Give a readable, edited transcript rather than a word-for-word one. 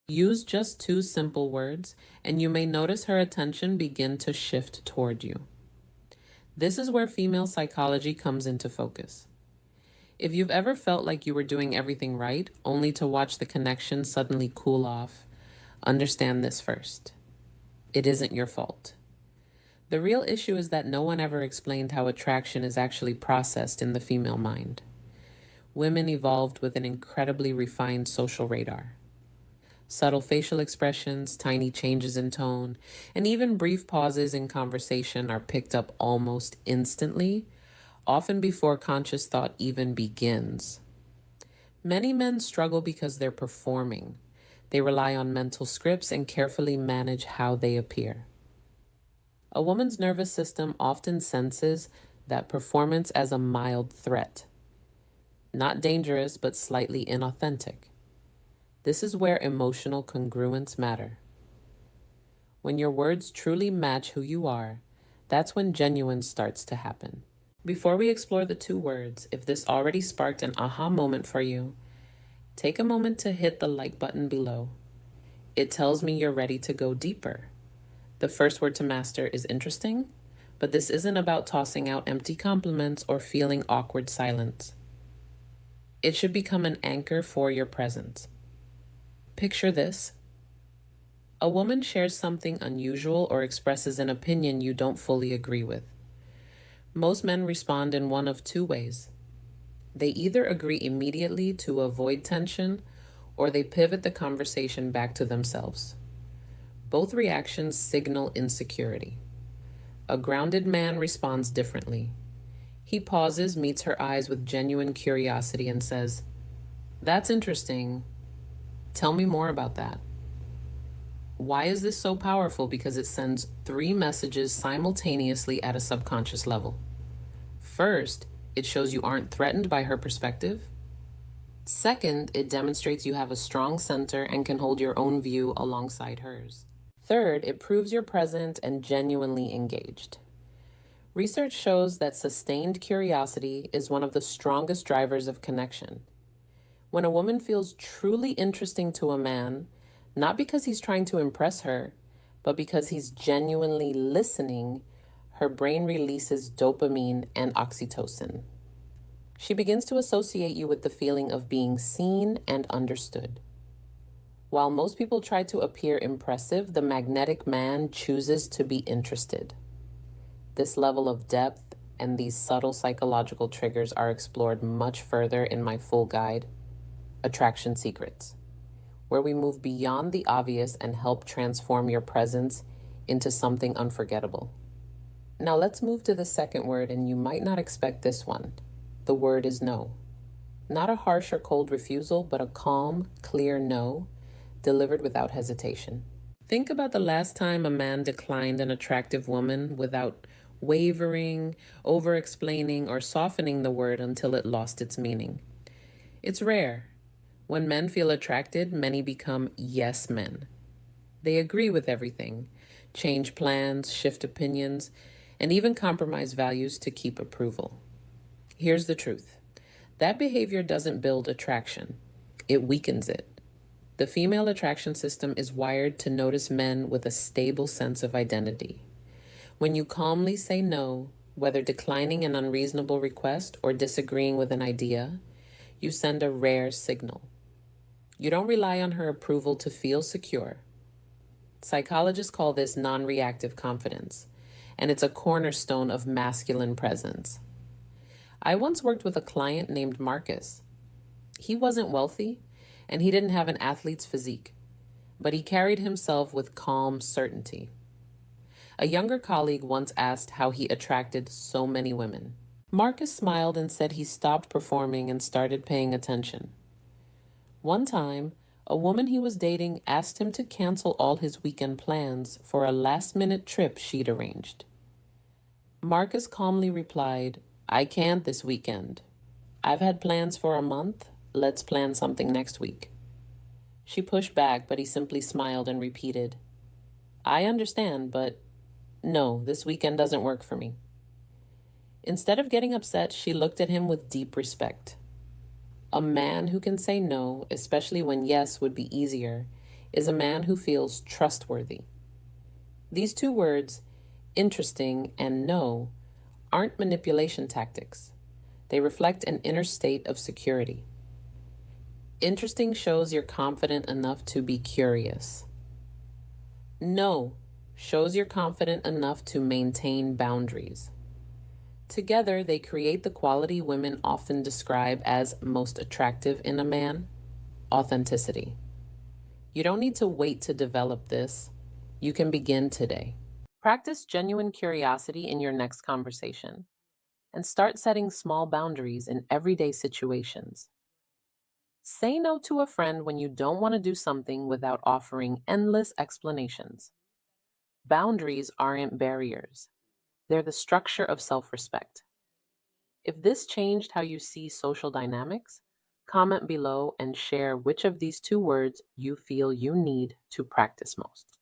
Use just two simple words, and you may notice her attention begin to shift toward you. This is where female psychology comes into focus. If you've ever felt like you were doing everything right, only to watch the connection suddenly cool off, understand this first. It isn't your fault. The real issue is that no one ever explained how attraction is actually processed in the female mind. Women evolved with an incredibly refined social radar. Subtle facial expressions, tiny changes in tone, and even brief pauses in conversation are picked up almost instantly, often before conscious thought even begins. Many men struggle because they're performing. They rely on mental scripts and carefully manage how they appear. A woman's nervous system often senses that performance as a mild threat. Not dangerous, but slightly inauthentic. This is where emotional congruence matter. When your words truly match who you are, that's when genuine starts to happen. Before we explore the two words, if this already sparked an aha moment for you, take a moment to hit the like button below. It tells me you're ready to go deeper. The first word to master is interesting, but this isn't about tossing out empty compliments or feeling awkward silence. It should become an anchor for your presence. Picture this. A woman shares something unusual or expresses an opinion you don't fully agree with. Most men respond in one of two ways. They either agree immediately to avoid tension, or they pivot the conversation back to themselves. Both reactions signal insecurity. A grounded man responds differently. He pauses, meets her eyes with genuine curiosity, and says, "That's interesting. Tell me more about that." Why is this so powerful? Because it sends three messages simultaneously at a subconscious level. First, it shows you aren't threatened by her perspective. Second, it demonstrates you have a strong center and can hold your own view alongside hers. Third, it proves you're present and genuinely engaged. Research shows that sustained curiosity is one of the strongest drivers of connection. When a woman feels truly interesting to a man, not because he's trying to impress her, but because he's genuinely listening, her brain releases dopamine and oxytocin. She begins to associate you with the feeling of being seen and understood. While most people try to appear impressive, the magnetic man chooses to be interested. This level of depth and these subtle psychological triggers are explored much further in my full guide, Attraction Secrets, where we move beyond the obvious and help transform your presence into something unforgettable. Now let's move to the second word, and you might not expect this one. The word is no. Not a harsh or cold refusal, but a calm, clear no, delivered without hesitation. Think about the last time a man declined an attractive woman without wavering, over-explaining, or softening the word until it lost its meaning. It's rare. When men feel attracted, many become yes men. They agree with everything, change plans, shift opinions, and even compromise values to keep approval. Here's the truth. That behavior doesn't build attraction. It weakens it. The female attraction system is wired to notice men with a stable sense of identity. When you calmly say no, whether declining an unreasonable request or disagreeing with an idea, you send a rare signal. You don't rely on her approval to feel secure. Psychologists call this non-reactive confidence, and it's a cornerstone of masculine presence. I once worked with a client named Marcus. He wasn't wealthy, and he didn't have an athlete's physique, but he carried himself with calm certainty. A younger colleague once asked how he attracted so many women. Marcus smiled and said he stopped performing and started paying attention. One time, a woman he was dating asked him to cancel all his weekend plans for a last-minute trip she'd arranged. Marcus calmly replied, "I can't this weekend. I've had plans for a month. Let's plan something next week." She pushed back, but he simply smiled and repeated, "I understand, but no, this weekend doesn't work for me." Instead of getting upset, she looked at him with deep respect. A man who can say no, especially when yes would be easier, is a man who feels trustworthy. These two words, interesting and no, aren't manipulation tactics. They reflect an inner state of security. Interesting shows you're confident enough to be curious. No shows you're confident enough to maintain boundaries. Together, they create the quality women often describe as most attractive in a man: authenticity. You don't need to wait to develop this. You can begin today. Practice genuine curiosity in your next conversation and start setting small boundaries in everyday situations. Say no to a friend when you don't want to do something without offering endless explanations. Boundaries aren't barriers, they're the structure of self respect. If this changed how you see social dynamics, comment below and share which of these two words you feel you need to practice most.